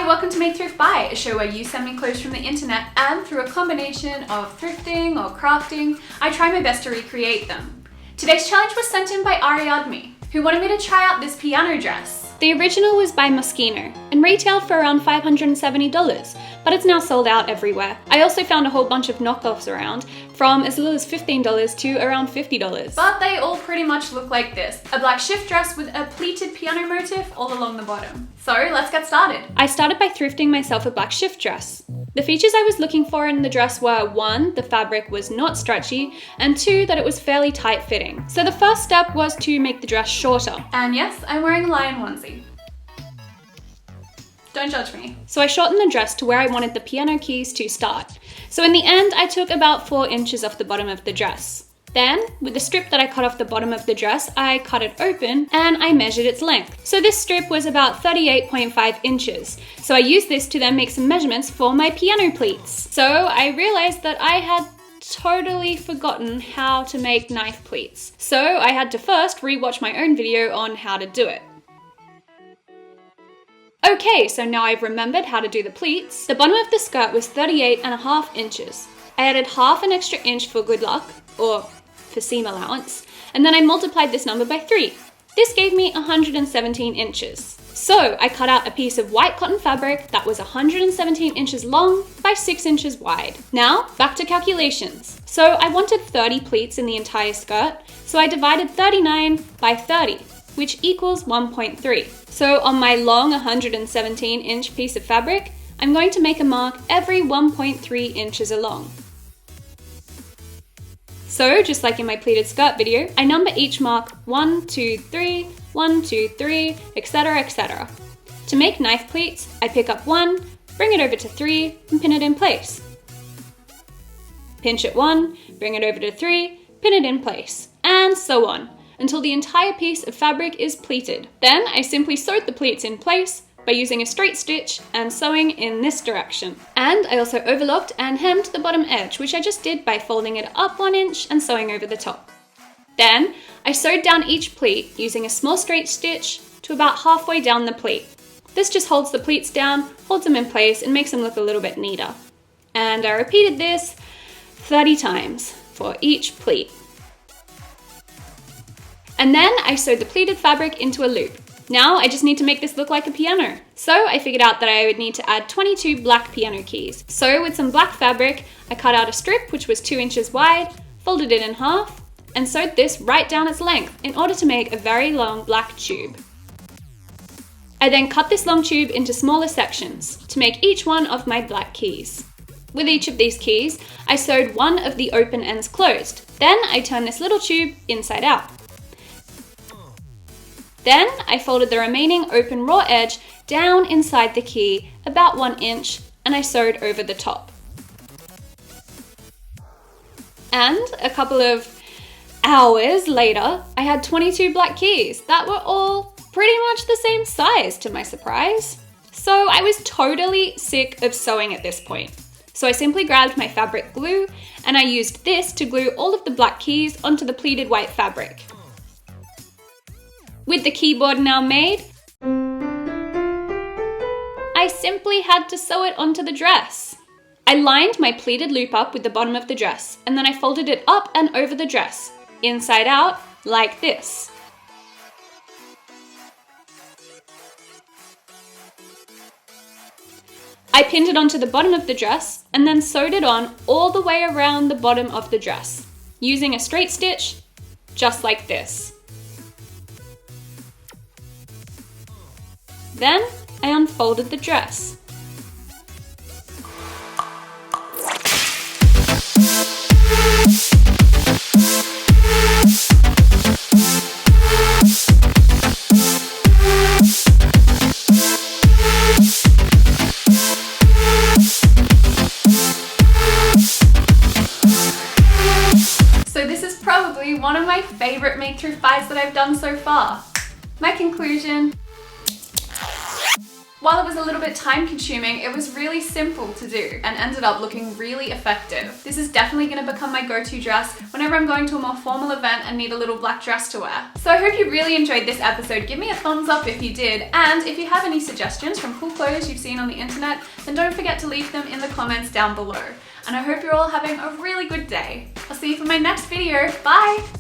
Hi, welcome to Make Thrift Buy, a show where you send me clothes from the internet and through a combination of thrifting or crafting, I try my best to recreate them. Today's challenge was sent in by Ariadne, who wanted me to try out this piano dress. The original was by Moschino and retailed for around $570, but it's now sold out everywhere. I also found a whole bunch of knockoffs around, from as little as $15 to around $50. But they all pretty much look like this, a black shift dress with a pleated piano motif all along the bottom. So let's get started. I started by thrifting myself a black shift dress. The features I was looking for in the dress were 1, the fabric was not stretchy, and 2, that it was fairly tight fitting. So the first step was to make the dress shorter. And yes, I'm wearing a lion onesie. Don't judge me. So I shortened the dress to where I wanted the piano keys to start. So in the end, I took about 4 inches off the bottom of the dress. Then, with the strip that I cut off the bottom of the dress, I cut it open and I measured its length. So this strip was about 38.5 inches. So I used this to then make some measurements for my piano pleats. So I realized that I had totally forgotten how to make knife pleats. So I had to first rewatch my own video on how to do it. Okay, so now I've remembered how to do the pleats. The bottom of the skirt was 38.5 inches. I added half an extra inch for good luck, or for seam allowance, and then I multiplied this number by 3. This gave me 117 inches. So I cut out a piece of white cotton fabric that was 117 inches long by 6 inches wide. Now, back to calculations. So I wanted 30 pleats in the entire skirt, so I divided 39 by 30, which equals 1.3. So on my long 117 inch piece of fabric, I'm going to make a mark every 1.3 inches along. So, just like in my pleated skirt video, I number each mark 1, 2, 3, 1, 2, 3, etc, etc. To make knife pleats, I pick up 1, bring it over to 3, and pin it in place. Pinch at 1, bring it over to 3, pin it in place, and so on, until the entire piece of fabric is pleated. Then I simply sewed the pleats in place by using a straight stitch and sewing in this direction. And I also overlocked and hemmed the bottom edge, which I just did by folding it up 1 inch and sewing over the top. Then I sewed down each pleat using a small straight stitch to about halfway down the pleat. This just holds the pleats down, holds them in place, and makes them look a little bit neater. And I repeated this 30 times for each pleat. And then I sewed the pleated fabric into a loop. Now I just need to make this look like a piano. So I figured out that I would need to add 22 black piano keys. So with some black fabric, I cut out a strip which was 2 inches wide, folded it in half, and sewed this right down its length in order to make a very long black tube. I then cut this long tube into smaller sections to make each one of my black keys. With each of these keys, I sewed one of the open ends closed. Then I turned this little tube inside out. Then I folded the remaining open raw edge down inside the key about 1 inch and I sewed over the top. And a couple of hours later, I had 22 black keys that were all pretty much the same size to my surprise. So I was totally sick of sewing at this point. So I simply grabbed my fabric glue and I used this to glue all of the black keys onto the pleated white fabric. With the keyboard now made, I simply had to sew it onto the dress. I lined my pleated loop up with the bottom of the dress, and then I folded it up and over the dress, inside out, like this. I pinned it onto the bottom of the dress, and then sewed it on all the way around the bottom of the dress, using a straight stitch, just like this. Then I unfolded the dress. So this is probably one of my favorite Make Thrift buys that I've done so far. My conclusion: While it was a little bit time consuming, it was really simple to do and ended up looking really effective. This is definitely going to become my go-to dress whenever I'm going to a more formal event and need a little black dress to wear. So I hope you really enjoyed this episode. Give me a thumbs up if you did, and if you have any suggestions from cool clothes you've seen on the internet, then don't forget to leave them in the comments down below. And I hope you're all having a really good day. I'll see you for my next video. Bye!